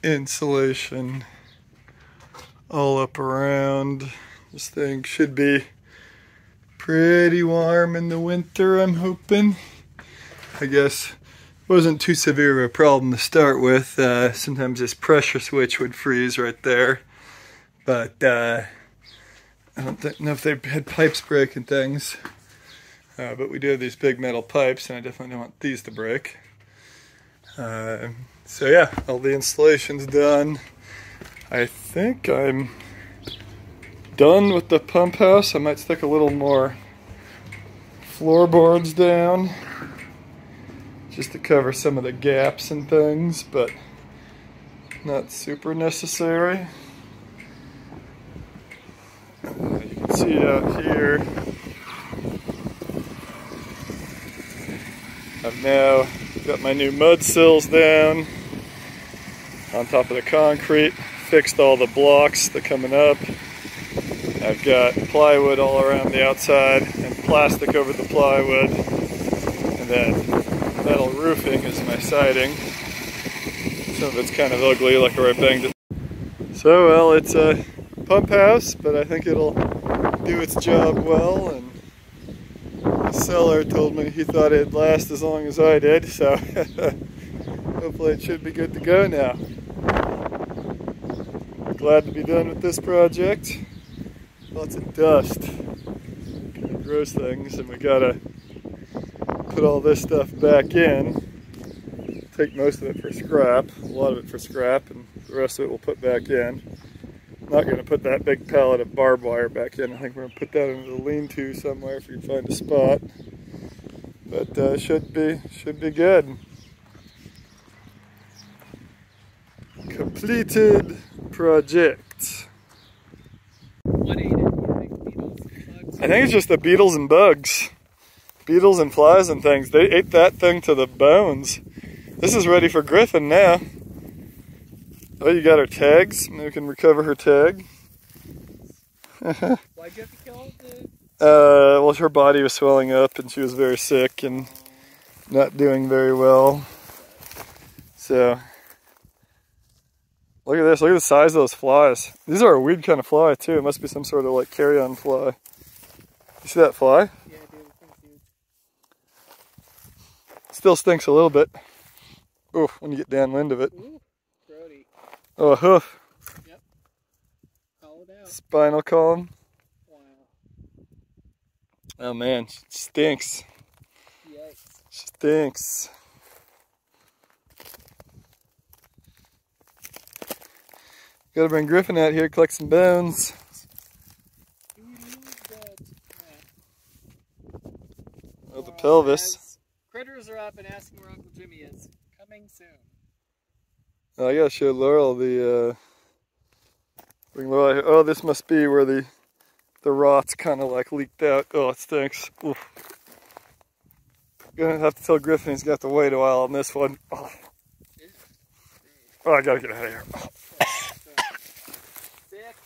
insulation all up around. This thing should be pretty warm in the winter, I'm hoping. I guess wasn't too severe of a problem to start with. Sometimes this pressure switch would freeze right there. But I don't know if they had pipes breaking things. But we do have these big metal pipes, and I definitely don't want these to break. So yeah, all the installation's done. I think I'm done with the pump house. I might stick a little more floorboards down, just to cover some of the gaps and things, but not super necessary. You can see out here, I've now got my new mud sills down on top of the concrete, fixed all the blocks that are coming up. I've got plywood all around the outside and plastic over the plywood. And then metal roofing is my siding. Some of it's kind of ugly, like where I banged it. So, well, it's a pump house, but I think it'll do its job well. And the seller told me he thought it'd last as long as I did, so hopefully it should be good to go now. Glad to be done with this project. Lots of dust, gross things, and we gotta put all this stuff back in. Take most of it for scrap, a lot of it for scrap, and the rest of it we'll put back in. I'm not going to put that big pallet of barbed wire back in. I think we're going to put that into the lean-to somewhere if we can find a spot. But should be good. Completed project. What ate it? You think beetles and bugs? I think it's just the beetles and bugs. Beetles and flies and things. They ate that thing to the bones. This is ready for Griffin now. Oh, you got her tags. Maybe we can recover her tag. Why'd you have to kill the... Well, her body was swelling up and she was very sick and not doing very well. So, look at this. Look at the size of those flies. These are a weird kind of fly too. It must be some sort of like carrion fly. You see that fly? Yeah, dude, this thing's huge. Still stinks a little bit. Oof, when you get downwind of it. Ooh, grody. Oh, a hoof. Yep. Call it out. Spinal column. Wow. Oh man, she stinks. Yikes. She stinks. Gotta bring Griffin out here, collect some bones. Oh, the pelvis. Critters are up and asking where Uncle Jimmy is. Coming soon. Oh, I gotta show Laurel the, bring Laurel here. Oh, this must be where the rot's kind of like leaked out. Oh, it stinks. Oof. Gonna have to tell Griffin he's got to wait a while on this one. Oh, I gotta get out of here. Oh. Sick.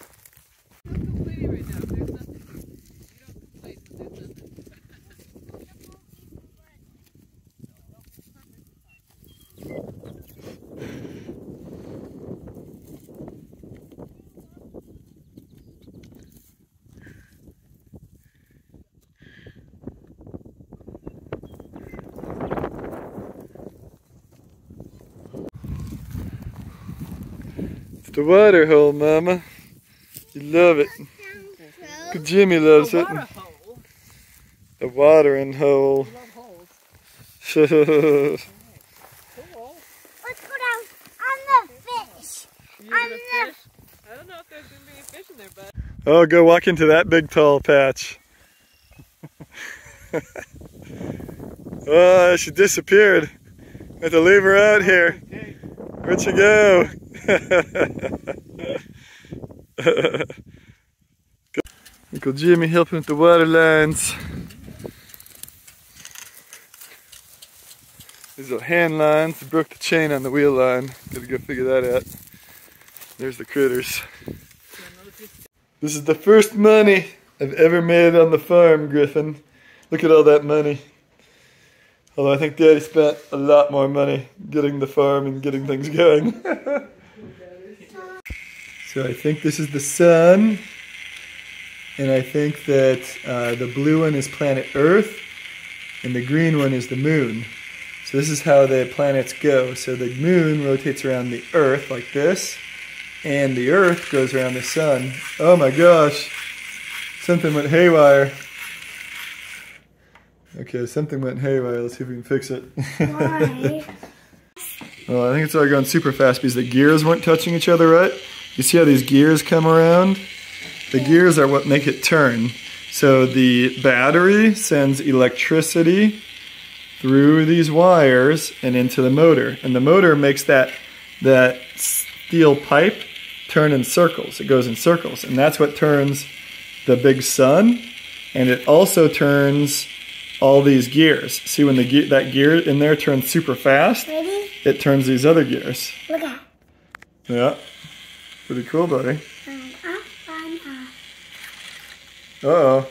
I'm complaining right now. There's nothing. You don't complain when there's nothing. The water hole, Mama. You love it. Good Jimmy loves it. Hole. The watering hole. I love holes. Cool. Cool. Let's go down on the fish. You gonna fish? I don't know if there's gonna be any fish in there, bud. Oh, go walk into that big tall patch. Oh, she disappeared. I have to leave her out here. Where'd she go? Uncle Jimmy helping with the water lines. These are hand lines. They broke the chain on the wheel line. Gotta go figure that out. There's the critters. This is the first money I've ever made on the farm, Griffin. Look at all that money. Although I think Daddy spent a lot more money getting the farm and getting things going. So I think this is the sun. And I think that the blue one is planet Earth. And the green one is the moon. So this is how the planets go. So the moon rotates around the Earth like this. And the Earth goes around the sun. Oh my gosh. Something went haywire. Okay, something went haywire. Let's see if we can fix it. Why? Well, I think it's all going super fast because the gears weren't touching each other right. You see how these gears come around? The gears are what make it turn. So the battery sends electricity through these wires and into the motor. And the motor makes that steel pipe turn in circles. It goes in circles. And that's what turns the big sun. And it also turns all these gears. See when that gear in there turns super fast? Ready? It turns these other gears. Look at. Yeah. Pretty cool, buddy. Up and up. Uh-oh.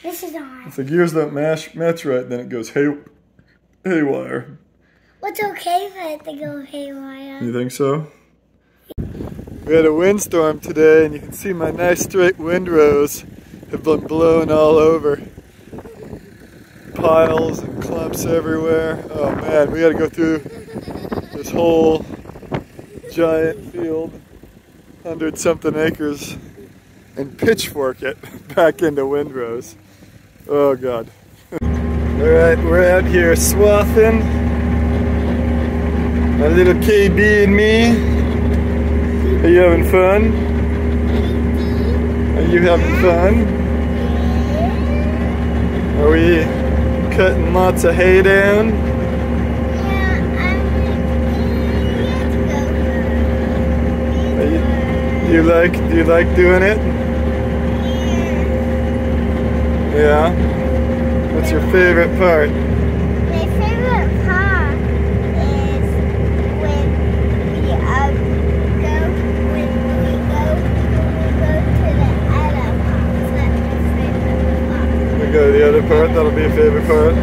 Ready? This is on. If the gears don't match right, then it goes haywire. What's okay for it to go haywire? You think so? We had a windstorm today, and you can see my nice straight windrows have been blown all over. Piles and clumps everywhere. Oh man, we gotta go through this whole giant field, 100-something acres, and pitchfork it back into windrows. Oh god. Alright, we're out here swathing. My little KB and me. Are you having fun? Are you having fun? Are we cutting lots of hay down? Do you like doing it? Yeah. What's your favorite part? My favorite part is when we go to the other part. That's my favorite part. We go to the other part, that'll be a favorite part.